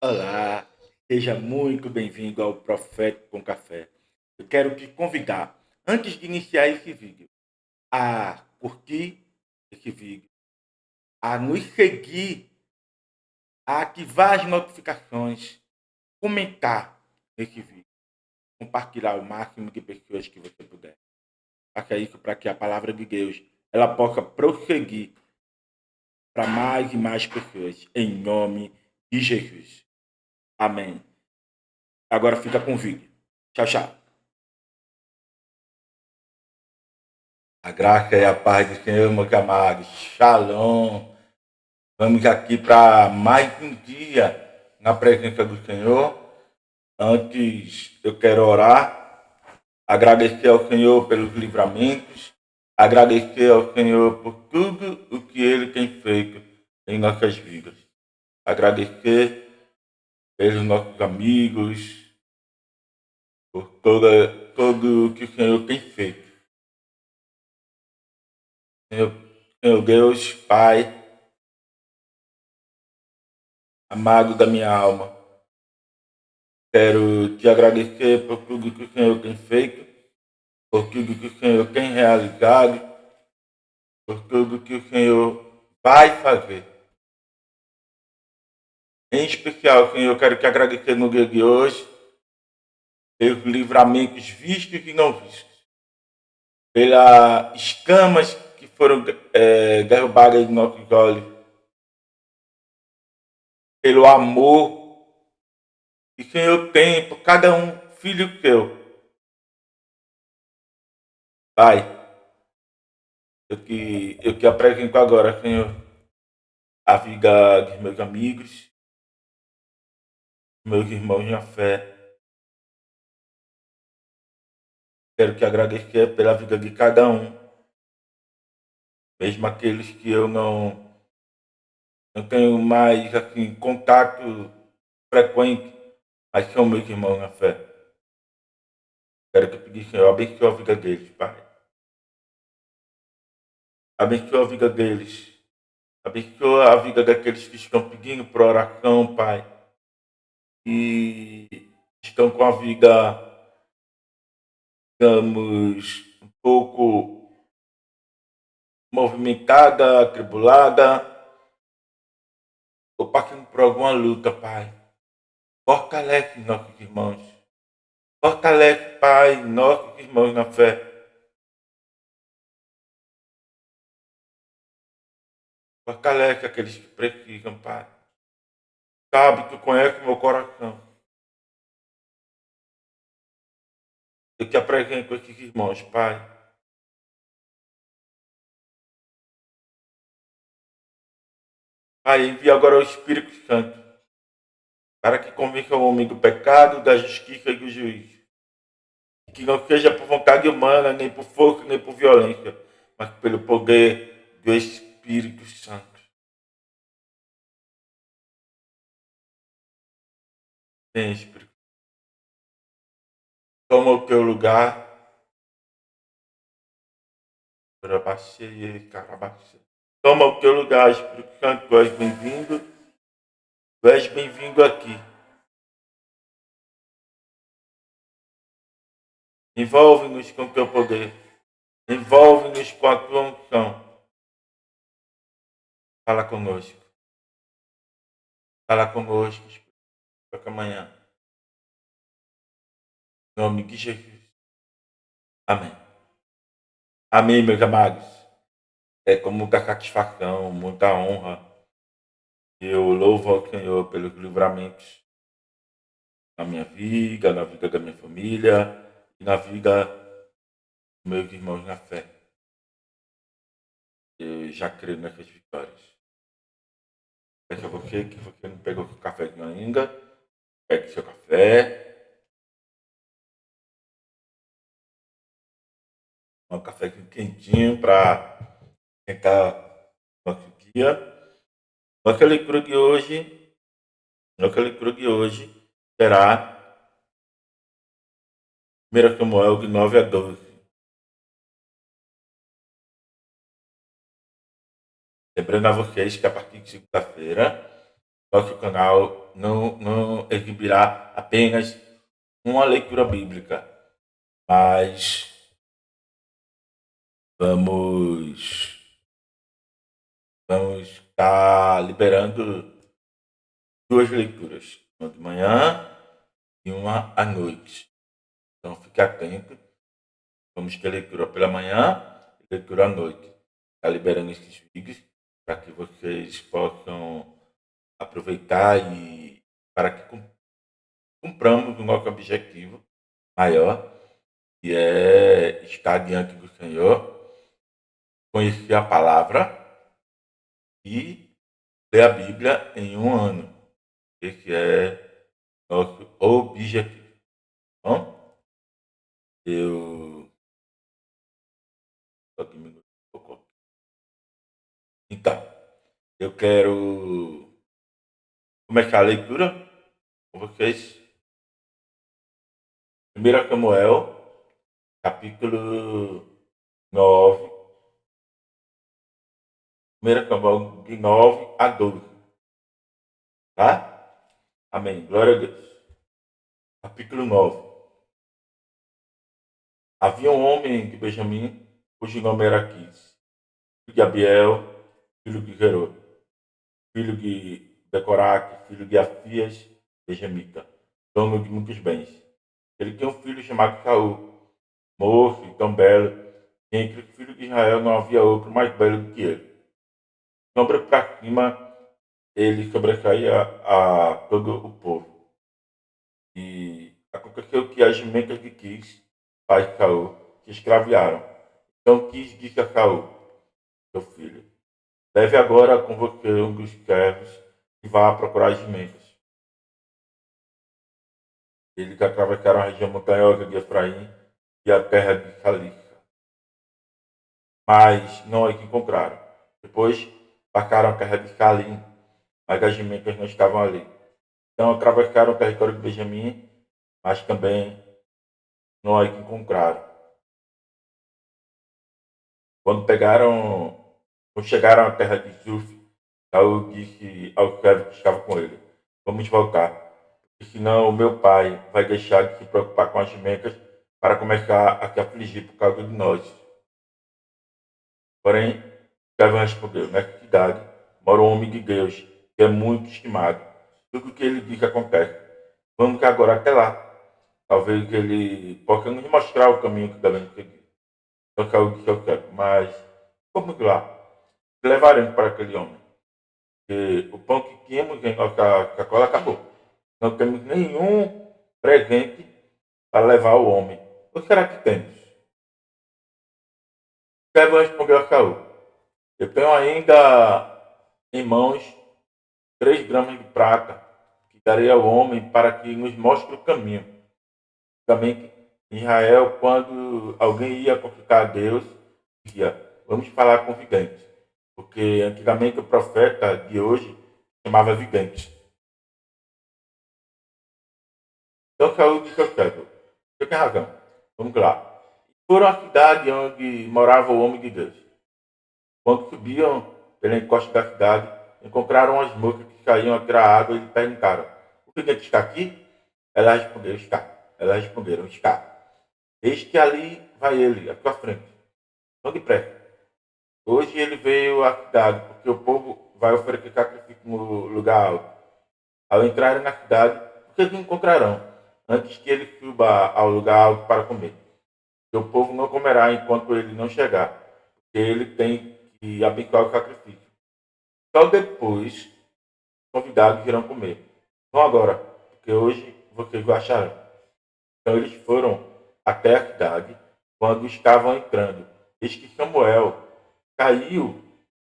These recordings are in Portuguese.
Olá, seja muito bem-vindo ao Profético com Café. Eu quero te convidar, antes de iniciar esse vídeo, a curtir esse vídeo, a nos seguir, a ativar as notificações, comentar esse vídeo, compartilhar o máximo de pessoas que você puder. Faça isso para que a palavra de Deus ela possa prosseguir para mais e mais pessoas, em nome de Jesus. Amém. Agora fica com o vídeo. Tchau, tchau. A graça e a paz do Senhor, meus amados. Shalom. Vamos aqui para mais um dia na presença do Senhor. Antes, eu quero orar, agradecer ao Senhor pelos livramentos, agradecer ao Senhor por tudo o que Ele tem feito em nossas vidas. Agradecer pelos nossos amigos, por tudo o que o Senhor tem feito. Senhor Deus, Pai, amado da minha alma, quero te agradecer por tudo que o Senhor tem feito, por tudo que o Senhor tem realizado, por tudo que o Senhor vai fazer. Em especial, Senhor, eu quero te agradecer no dia de hoje pelos livramentos vistos e não vistos, pelas escamas que foram derrubadas dos nossos olhos, pelo amor que o Senhor tem por cada um filho teu. Pai, eu te apresento agora, Senhor, a vida dos meus amigos, meus irmãos na fé. Quero te agradecer pela vida de cada um, mesmo aqueles que eu não tenho mais assim, contato frequente, mas são meus irmãos na fé. Quero te pedir, Senhor, abençoa a vida deles, Pai. Abençoa a vida deles. Abençoa a vida daqueles que estão pedindo por oração, Pai. E estão com a vida, digamos, um pouco movimentada, atribulada, ou passando por alguma luta, Pai. Fortalece nossos irmãos. Fortalece, Pai, nossos irmãos na fé. Fortalece aqueles que precisam, Pai. Sabe, tu conhece o meu coração. Eu te apresento esses irmãos, Pai. Pai, envia agora o Espírito Santo para que convença o homem do pecado, da justiça e do juízo. Que não seja por vontade humana, nem por força, nem por violência, mas pelo poder do Espírito Santo. Vem, Espírito. Toma o teu lugar. Toma o teu lugar, Espírito Santo. Tu és bem-vindo. Tu és bem-vindo aqui. Envolve-nos com o teu poder. Envolve-nos com a tua unção. Fala conosco. Fala conosco, Espírito. Até amanhã. Em nome de Jesus. Amém. Amém, meus amados. É com muita satisfação, muita honra Eu louvo ao Senhor pelos livramentos na minha vida, na vida da minha família e na vida dos meus irmãos na fé. Eu já creio nessas vitórias. Peço a você que você não pegou seu cafezinho ainda, pegue seu café, um cafezinho quentinho para tentar nosso dia. Nossa leitura de hoje, nossa leitura de hoje será 1 Samuel de 9 a 12. Lembrando a vocês que a partir de segunda-feira, nosso canal não exibirá apenas uma leitura bíblica, mas vamos, vamos estar liberando duas leituras, uma de manhã e uma à noite. Então fique atento, vamos ter leitura pela manhã e leitura à noite. Está liberando esses vídeos para que vocês possam aproveitar e para que cumpramos o nosso objetivo maior, que é estar diante do Senhor, conhecer a palavra e ler a Bíblia em um ano. Esse é nosso objetivo. Bom, eu. Então, eu quero começar a leitura com vocês. 1 Samuel, capítulo 9. 1 Samuel de 9 a 12. Tá? Amém. Glória a Deus. Capítulo 9. Havia um homem de Benjamim, cujo nome era Quis, filho de Abiel, filho de Zeror, filho de Becoraque, filho de Afias, benjamita, dono de muitos bens. Ele tinha um filho chamado Saul, moço e tão belo, que entre os filhos de Israel não havia outro mais belo do que ele. Sombra para cima, ele sobressaía a todo o povo. E aconteceu que as jumentas de Quis, pai de Saul, se escraviaram. Então Quis disse a Saul, seu filho, leve agora com você um dos servos e vá procurar as jumentas. Eles atravessaram a região montanhosa de Efraim e a terra de Salissa, mas não as encontraram. Depois passaram a terra de Salim, mas as jumentas não estavam ali. Então atravessaram o território de Benjamim, mas também não as encontraram. Quando chegaram à terra de Zuf, Saul disse ao servo que estava com ele: vamos voltar, porque senão o meu pai vai deixar de se preocupar com as jumentas para começar a se afligir por causa de nós. Porém, Gavião respondeu: nessa cidade mora um homem de Deus, que é muito estimado. Tudo o que ele diz acontece. Vamos agora até lá. Talvez ele possa nos mostrar o caminho que devemos seguir. Então Saul disse ao servo: mas vamos lá. Levaremos para aquele homem. Porque o pão que tínhamos em nossa sacola acabou. Não temos nenhum presente para levar ao homem. O que será que temos? Gavião respondeu a Saul: eu tenho ainda em mãos 3 gramas de prata, que darei ao homem para que nos mostre o caminho. Também em Israel, quando alguém ia consultar a Deus, dizia, vamos falar com o vidente. Porque antigamente o profeta de hoje chamava vidente. Então Saúl disse ao servo, você tem razão, vamos lá. Foram à cidade onde morava o homem de Deus. Quando subiam pela encosta da cidade, encontraram as moças que saíam a tirar água e lhe perguntaram: o vidente está aqui? Elas responderam: está. Elas responderam: está. Eis que ali vai ele, à tua frente. Não depressa. Hoje ele veio à cidade, porque o povo vai oferecer sacrifício no lugar alto. Ao entrarem na cidade, o que encontrarão? Antes que ele suba ao lugar alto para comer. E o povo não comerá enquanto ele não chegar, porque ele tem que abençoar o sacrifício. Só depois convidados irão comer. Vão agora, porque hoje vocês o acharão. Então eles foram até a cidade. Quando estavam entrando, eis que Samuel caiu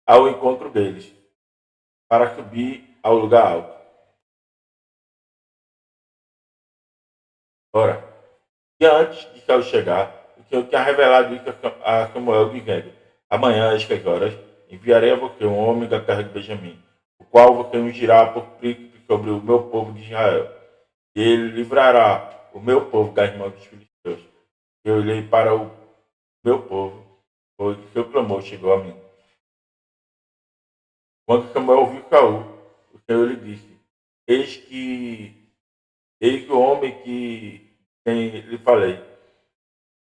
ao encontro deles para subir ao lugar alto. Ora, e antes de Saul chegar, o Senhor tinha revelado isso a Samuel, dizendo: amanhã, às 6 horas, enviarei a você um homem da terra de Benjamim, o qual você ungirá por príncipe sobre o meu povo de Israel. E ele livrará o meu povo das mãos dos filisteus. Eu olhei para o meu povo, pois o seu clamor chegou a mim. Quando Samuel ouviu Saul, o Senhor lhe disse: Eis o homem que quem lhe falei,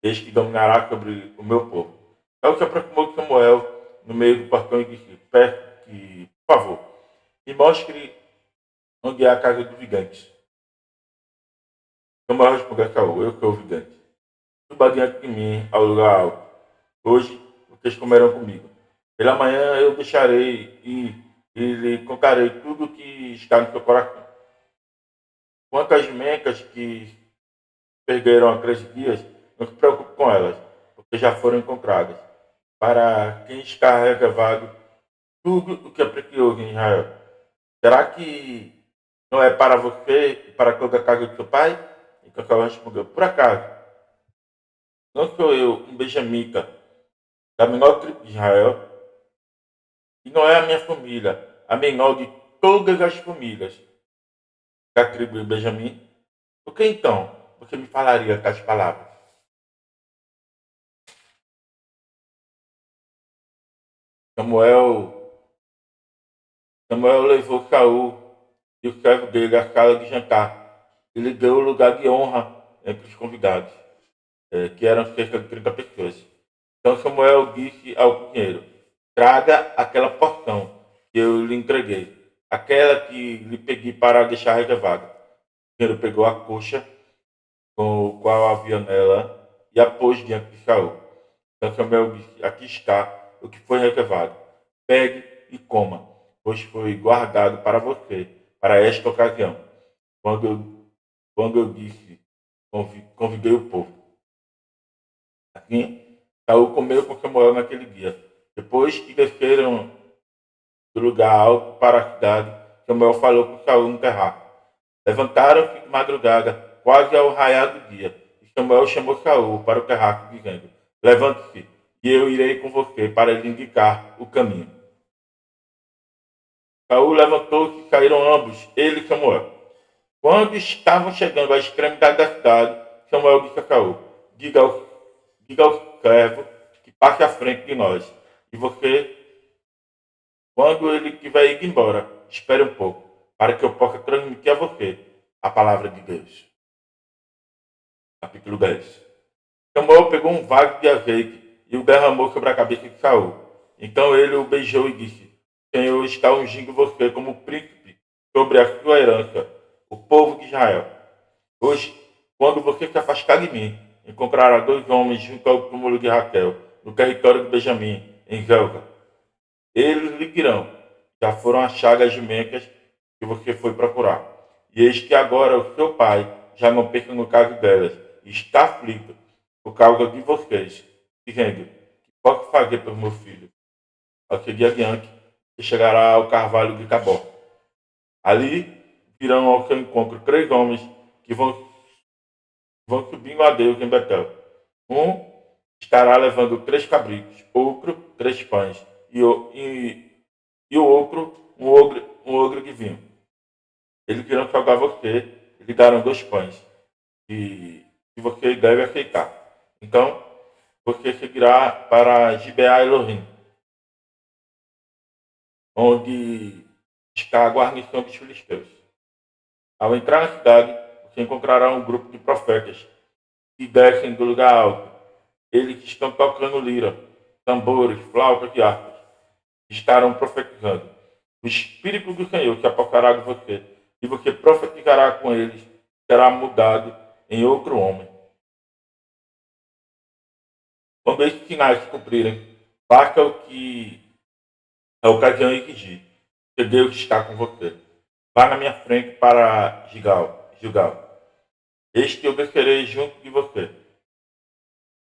eis que dominará sobre o meu povo. Saul se aproximou de Samuel no meio do portão e disse: peço que, por favor, me mostre onde é a casa do gigante. Samuel respondeu a Saul: eu sou o gigante. Suba diante de mim ao lugar alto. Hoje vocês comerão comigo. Pela manhã eu deixarei e lhe contarei tudo o que está no seu coração. Quanto às mencas que perderam há 3 dias, não se preocupe com elas, porque já foram encontradas. Para quem está reservado tudo o que é precioso em Israel. Será que não é para você e para toda a casa do seu pai? Então Saul respondeu: por acaso, não sou eu um benjamita da menor tribo de Israel? E não é a minha família a menor de todas as famílias da tribo de Benjamim? Por que então você me falaria tais palavras? Samuel, Samuel levou Saul e o servo dele à sala de jantar e lhe deu o lugar de honra entre os convidados, que eram cerca de 30 pessoas. Então Samuel disse ao cozinheiro: traga aquela porção que eu lhe entreguei, aquela que lhe pedi para deixar reservada. O cozinheiro pegou a coxa com o qual havia nela e a pôs diante de Saul. Então Samuel disse: aqui está o que foi reservado. Pegue e coma, pois foi guardado para você, para esta ocasião. Quando eu, quando eu disse, convidei o povo. Assim, Saul comeu com Samuel naquele dia. Depois que desceram do lugar alto para a cidade, Samuel falou com Saul no terraço. Levantaram-se de madrugada, quase ao raiar do dia. E Samuel chamou Saul para o terraço, dizendo: levante-se, e eu irei com você para lhe indicar o caminho. Saul levantou-se e saíram ambos, ele e Samuel. Quando estavam chegando à extremidade da cidade, Samuel disse a Saul: diga ao servo que passe à frente de nós. E você, quando ele tiver ido embora, espere um pouco, para que eu possa transmitir a você a palavra de Deus. Capítulo 10. Samuel pegou um vaso de azeite e o derramou sobre a cabeça de Saul. Então ele o beijou e disse: o Senhor está ungindo você como príncipe sobre a sua herança, o povo de Israel. Hoje, quando você se afastar de mim, encontrará 2 homens junto ao túmulo de Raquel, no território de Benjamim, em Zelga. Eles lhe dirão: já foram achadas as jumecas que você foi procurar. E eis que agora o seu pai já não pensa no caso delas, e está aflito por causa de vocês, dizendo: que posso fazer pelo meu filho? Ao seguir adiante, e chegará ao carvalho de Cabó. Ali virão ao seu encontro 3 homens que vão subir no adeus em Betel. Um estará levando 3 cabritos, outro 3 pães, e o outro um ogro de vinho. Eles irão salgar você e lhe darão 2 pães, que você deve aceitar. Então, você seguirá para Gibeá Elohim, onde está a guarnição dos filisteus. Ao entrar na cidade, você encontrará um grupo de profetas que descem do lugar alto. Eles estão tocando lira, tambores, flautas e harpas. Estarão profetizando. O Espírito do Senhor se apossará de você, e você profetizará com eles, será mudado em outro homem. Quando esses sinais se cumprirem, faça o que a ocasião exigir, que Deus está com você. vá na minha frente para Gilgal. Eis que eu descerei junto de você,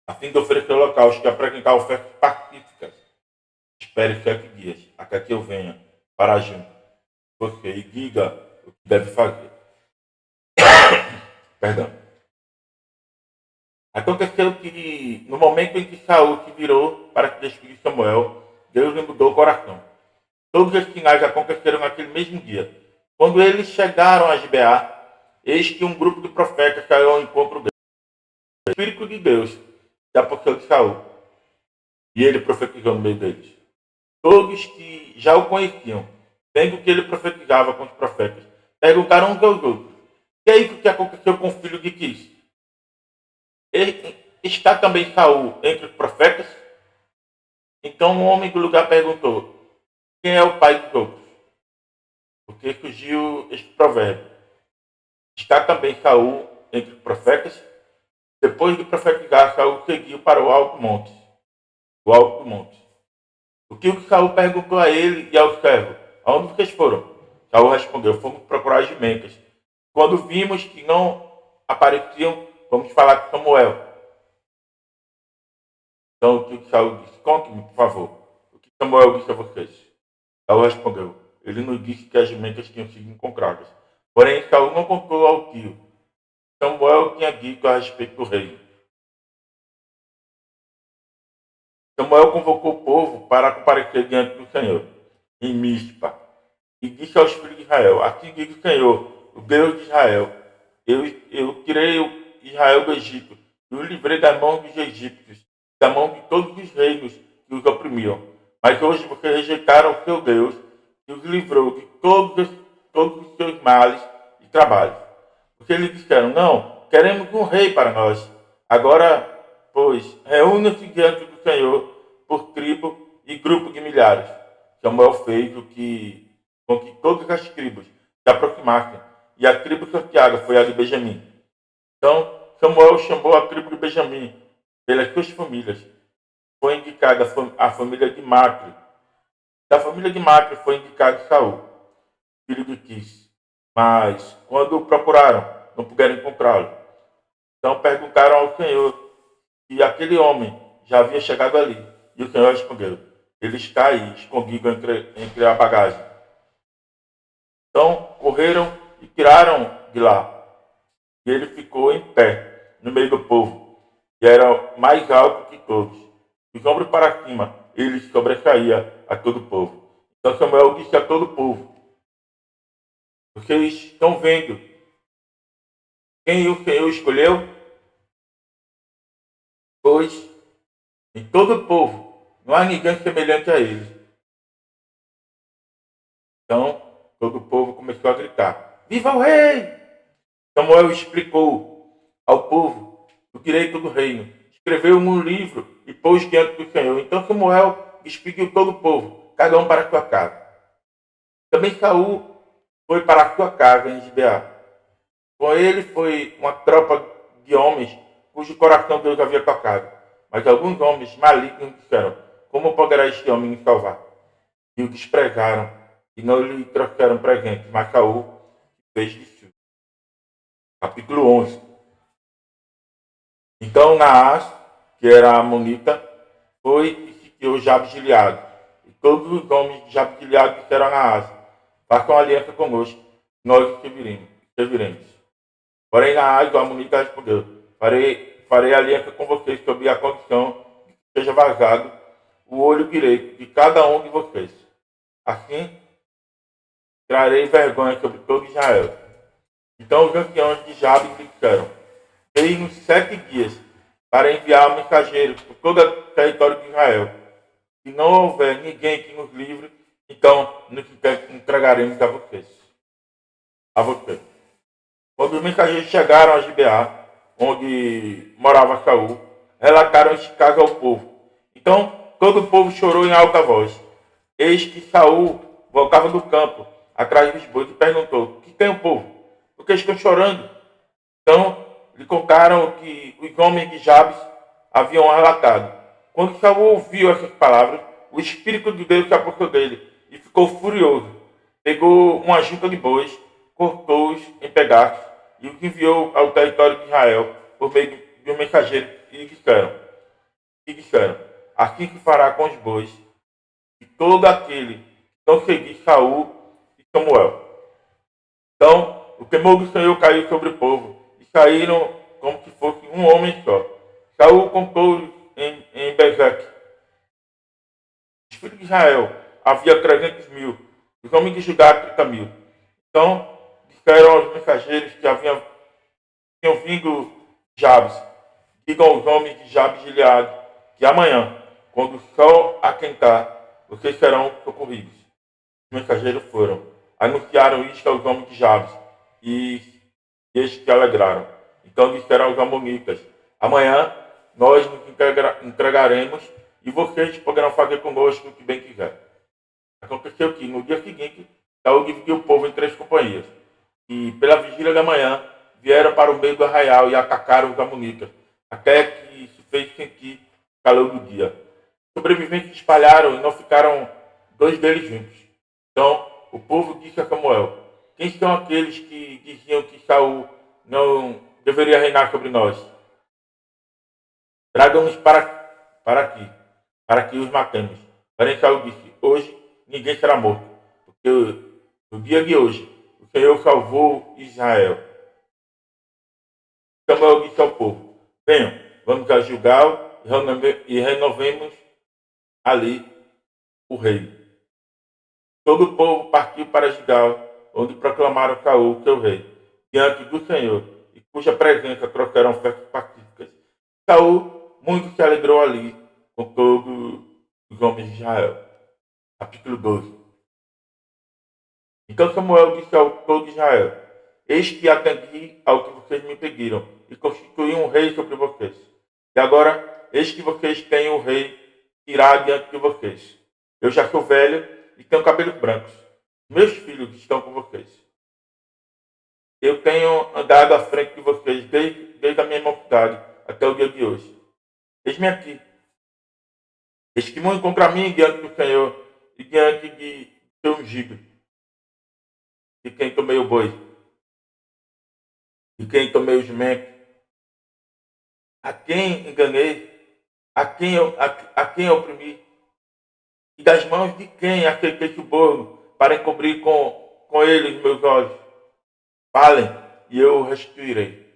a fim de oferecer holocaustos e apresentar ofertas pacíficas. Espere 7 dias, até que eu venha para junto de você e diga o que deve fazer. Perdão. Aconteceu que, no momento em que Saul se virou para se despedir de Samuel, Deus lhe mudou o coração. Todos os sinais aconteceram naquele mesmo dia. Quando eles chegaram a Gibeá, eis que um grupo de profetas saiu ao encontro deles. O Espírito de Deus se apossou de Saul, e ele profetizou no meio deles. Todos que já o conheciam, vendo que ele profetizava com os profetas, perguntaram uns aos outros: que é isso que aconteceu com o filho de Quis? Está também Saul entre os profetas? Então um homem do lugar perguntou: quem é o pai dos outros? Porque surgiu este provérbio: está também Saul entre os profetas? Depois de profetizar, Saul seguiu para o alto monte. O alto monte. O que Saul perguntou a ele e ao servo: aonde vocês foram? Saul respondeu: fomos procurar as jumentas. Quando vimos que não apareciam, fomos falar com Samuel. Então o que Saul disse: conte-me, por favor, o que Samuel disse a vocês. Saul respondeu: ele nos disse que as jumentas tinham sido encontradas. Porém, Saul não contou ao tio. Samuel tinha dito a respeito do rei. Samuel convocou o povo para comparecer diante do Senhor, em Mispa, e disse aos filhos de Israel: assim diz o Senhor, o Deus de Israel: eu tirei Israel do Egito e o livrei das mãos dos egípcios, da mão de todos os reinos que os oprimiam. Mas hoje vocês rejeitaram o seu Deus, que os livrou de todos os seus males e trabalhos. Porque eles disseram: não, queremos um rei para nós. Agora, pois, reúna-se diante do Senhor por tribo e grupo de milhares. Samuel fez com que todas as tribos se aproximassem, e a tribo sorteada foi a de Benjamim. Então, Samuel chamou a tribo de Benjamim pelas suas famílias. Foi indicada a família de Macre. Da família de Macre foi indicado Saul, filho de Quis. Mas, quando o procuraram, não puderam encontrá-lo. Então perguntaram ao Senhor se aquele homem já havia chegado ali. E o Senhor respondeu: ele está aí, escondido entre a bagagem. Então correram e tiraram de lá. E ele ficou em pé, no meio do povo, e era mais alto que todos. Dos ombros para cima, ele sobressaía a todo o povo. Então Samuel disse a todo o povo: vocês estão vendo quem o Senhor escolheu? Pois em todo o povo não há ninguém semelhante a ele. Então todo o povo começou a gritar: viva o rei! Samuel explicou ao povo o direito do reino. Escreveu um livro e pôs diante do Senhor. Então Samuel despediu todo o povo, cada um para a sua casa. Também Saul foi para a sua casa em Gibeá. Com ele foi uma tropa de homens cujo coração Deus havia tocado. Mas alguns homens malignos disseram: como poderá este homem nos salvar? E o desprezaram e não lhe trouxeram presente. Mas Saul fez isso. Capítulo 11. Então Naás, que era amonita, foi e sitiou Jabes de Gileade. E todos os homens de Jabes de Gileade disseram a Naás: façam aliança conosco, nós o serviremos. Porém Naás, o amonita, respondeu: farei aliança com vocês sob a condição de que seja vazado o olho direito de cada um de vocês. Assim, trarei vergonha sobre todo Israel. Então os anciãos de Jabes lhe disseram: dei-nos 7 dias para enviar mensageiro por todo o território de Israel. Se não houver ninguém que nos livre, então nos entregaremos a vocês. Quando os mensageiros chegaram a Gibeá, onde morava Saul, relataram este caso ao povo. Então todo o povo chorou em alta voz. Eis que Saul voltava do campo, atrás dos bois, e perguntou: o que tem o povo? Por que estão chorando? Então lhe contaram o que os homens de Jabes haviam relatado. Quando Saul ouviu essas palavras, o Espírito de Deus se apossou dele e ficou furioso. Pegou uma junta de bois cortou-os em pedaços e os enviou ao território de Israel por meio de um mensageiro e disseram, assim se fará com os bois e todo aquele que não seguir Saul e Samuel. Então, o temor do Senhor caiu sobre o povo e saíram como se fosse um homem só. Saul contou-os em Bezeque. Os filhos de Israel havia 300.000, os homens de Judá 30.000. Então, disseram aos mensageiros que tinham vindo de Jabes, digam aos homens de Jabes de Gileade, que amanhã, quando o sol aquentar, vocês serão socorridos. Os mensageiros foram, anunciaram isto aos homens de Jabes, e estes se alegraram. Então disseram aos amonitas, amanhã nós nos entregaremos, e vocês poderão fazer conosco o que bem quiser. Aconteceu que, no dia seguinte, Saul dividiu o povo em 3 companhias, e pela vigília da manhã vieram para o meio do arraial e atacaram os amonitas, até que se fez sentir o calor do dia. Os sobreviventes se espalharam e não ficaram 2 deles juntos. Então o povo disse a Samuel, quem são aqueles que diziam que Saul não deveria reinar sobre nós? Tragam-nos para aqui, para que os matemos. Porém Saul disse, hoje ninguém será morto, porque no dia de hoje o Senhor salvou Israel. Samuel disse ao povo, venham, vamos a Gilgal e renovemos ali o rei. Todo o povo partiu para Gilgal, onde proclamaram Saul, seu rei, diante do Senhor, e cuja presença trouxeram festas pacíficas. Saul muito se alegrou ali com todos os homens de Israel. Capítulo 12. Então Samuel disse ao povo de Israel, eis que atendi ao que vocês me pediram, e constituí um rei sobre vocês. E agora, eis que vocês têm um rei que irá diante de vocês. Eu já sou velho e tenho cabelos brancos. Meus filhos estão com vocês. Eu tenho andado à frente de vocês desde a minha mocidade até o dia de hoje. Eis-me aqui. Testemunho contra mim diante do Senhor e diante de seu ungido, de quem tomei o boi, de quem tomei o jumento, a quem enganei, a quem oprimi, e das mãos de quem aceitei suborno para encobrir com ele os meus olhos. Falem, e eu o restituirei.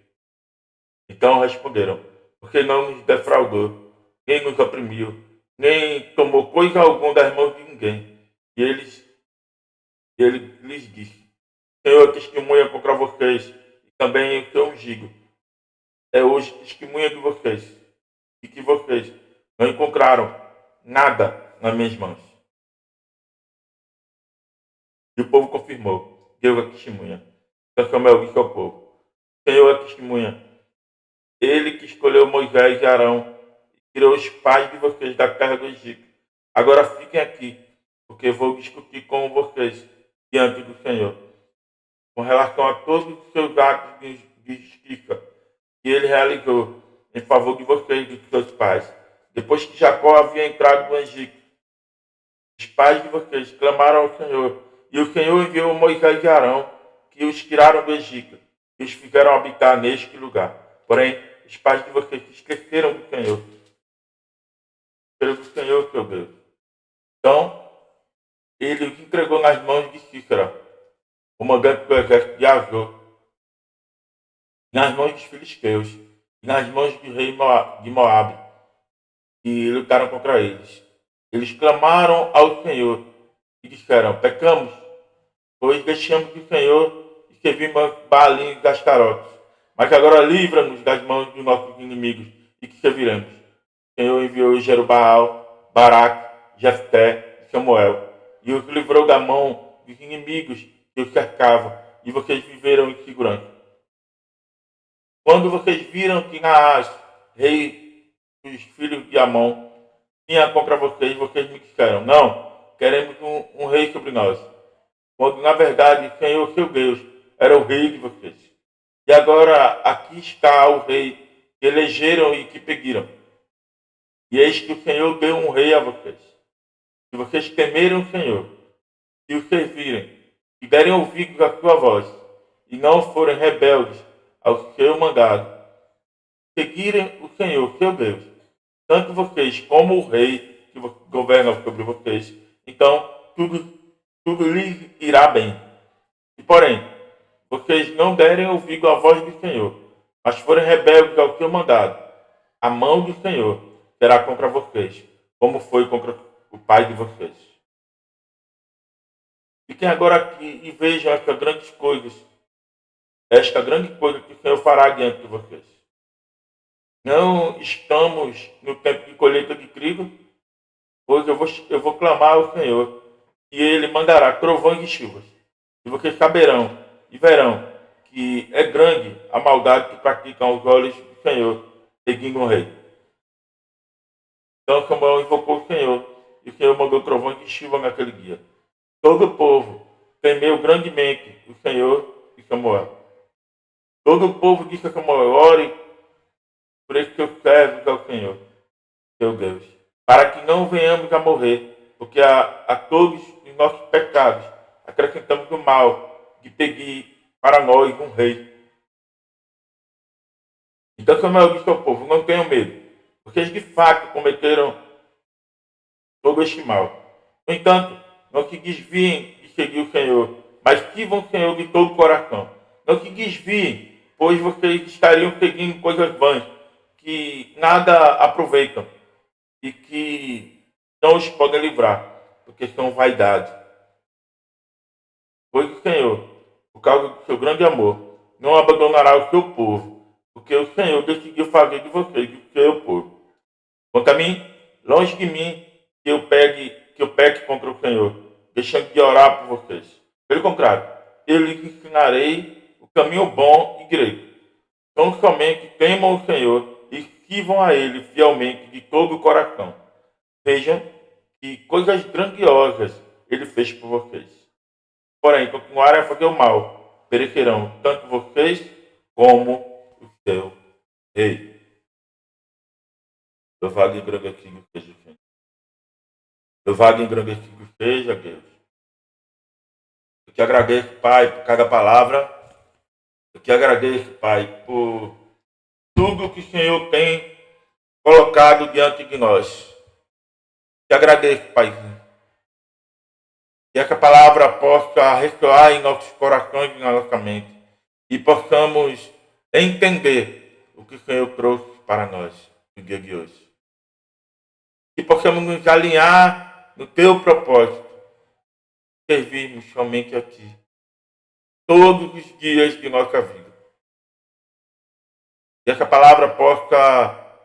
Então responderam, porque não nos defraudou, nem nos oprimiu, nem tomou coisa alguma das mãos de ninguém. E ele lhes disse, o Senhor testemunha contra vocês, e também o seu ungido é hoje testemunha de vocês, e que vocês não encontraram nada nas minhas mãos. E o povo confirmou, Deus é testemunha. Então Samuel disse ao povo, o Senhor é testemunha. Ele que escolheu Moisés e Arão e tirou os pais de vocês da terra do Egito. Agora fiquem aqui, porque vou discutir com vocês diante do Senhor, com relação a todos os seus atos de justiça que ele realizou em favor de vocês e de seus pais. Depois que Jacó havia entrado no Egito, os pais de vocês clamaram ao Senhor, e o Senhor enviou Moisés e Arão, que os tiraram do Egito, e os fizeram habitar neste lugar. Porém, os pais de vocês se esqueceram do Senhor, pelo Senhor, seu Deus. Então, ele os entregou nas mãos de Cícera, comandante do exército de Azor, nas mãos dos filisteus, e nas mãos do rei de Moabe, e lutaram contra eles. Eles clamaram ao Senhor e disseram, pecamos, pois deixamos o Senhor e servimos Baalim e Astarotes. Mas agora livra-nos das mãos dos nossos inimigos e que serviremos. O Senhor enviou Jerubaal, Baraque, Jefté e Samuel, e os livrou da mão dos inimigos que os cercavam, e vocês viveram em segurança. Quando vocês viram que Naás, rei dos filhos de Amon, tinha contra vocês, vocês me disseram, não, queremos um rei sobre nós. Quando, na verdade, o Senhor, seu Deus, era o rei de vocês. E agora aqui está o rei que elegeram e que pediram. E eis que o Senhor deu um rei a vocês. Se vocês temerem o Senhor, e o servirem, e derem ouvidos à sua voz, e não forem rebeldes ao seu mandado, seguirem o Senhor, seu Deus, tanto vocês como o rei que governa sobre vocês, então tudo lhes irá bem. E porém, vocês não derem ouvido à voz do Senhor, mas forem rebeldes ao seu mandado, a mão do Senhor será contra vocês, como foi contra o pai de vocês. Fiquem agora aqui e vejam esta grande coisa que o Senhor fará diante de vocês. Não estamos no tempo de colheita de trigo, pois eu vou clamar ao Senhor, e Ele mandará trovões e chuvas. E vocês saberão e verão que é grande a maldade que praticam os olhos do Senhor, seguindo o rei. Então Samuel invocou o Senhor, e o Senhor mandou trovões e chuva naquele dia. Todo o povo temeu grandemente o Senhor e Samuel. Todo o povo disse a Samuel: ore por esses seus servos ao Senhor, seu Deus, para que não venhamos a morrer, porque a todos os nossos pecados acrescentamos o mal de pedir para nós um rei. Então Samuel disse ao povo: não tenham medo, vocês de fato cometeram todo este mal. No entanto, não se desviem de seguir o Senhor, mas sirvam o Senhor de todo o coração. Não se desviem, pois vocês estariam seguindo coisas vãs, que nada aproveitam e que não os podem livrar, porque são vaidade. Pois o Senhor, por causa do seu grande amor, não abandonará o seu povo, porque o Senhor decidiu fazer de vocês o seu povo. Quanto a mim, longe de mim que eu peque contra o Senhor, deixando de orar por vocês. Pelo contrário, eu lhes ensinarei o caminho bom e direito. Então somente temam o Senhor e sirvam a Ele fielmente de todo o coração. Vejam que coisas grandiosas Ele fez por vocês. Porém, continuarem a fazer o mal, perecerão tanto vocês como o seu rei. Louvado e engrandecido seja o Senhor. Louvado e engrandecido seja Deus. Eu te agradeço, Pai, por cada palavra. Eu te agradeço, Pai, por tudo que o Senhor tem colocado diante de nós. Te agradeço, Pai. Que essa palavra possa ressoar em nossos corações e na nossa mente. E possamos entender o que o Senhor trouxe para nós no dia de hoje. E possamos nos alinhar no teu propósito. Servirmos somente a ti. Todos os dias de nossa vida. Que essa palavra possa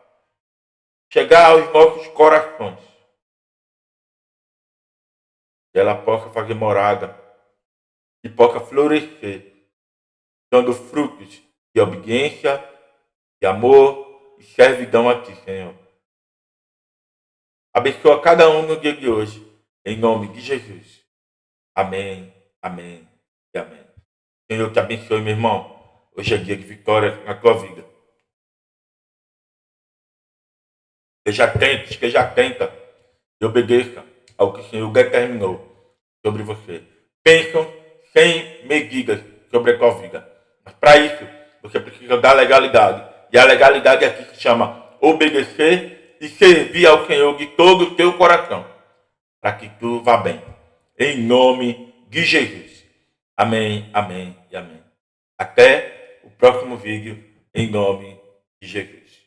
chegar aos nossos corações. Que ela possa fazer morada e possa florescer, dando frutos de obediência, de amor e servidão a ti, Senhor. Abençoa cada um no dia de hoje, em nome de Jesus. Amém, amém e amém. Senhor, te abençoe, meu irmão. Hoje é dia de vitória na tua vida. Esteja atenta e obedeça ao que o Senhor determinou sobre você. Pensam sem medidas sobre a tua vida. Mas para isso, você precisa da legalidade. E a legalidade aqui se chama obedecer e servir ao Senhor de todo o teu coração. Para que tudo vá bem. Em nome de Jesus. Amém, amém e amém. Até o próximo vídeo. Em nome de Jesus.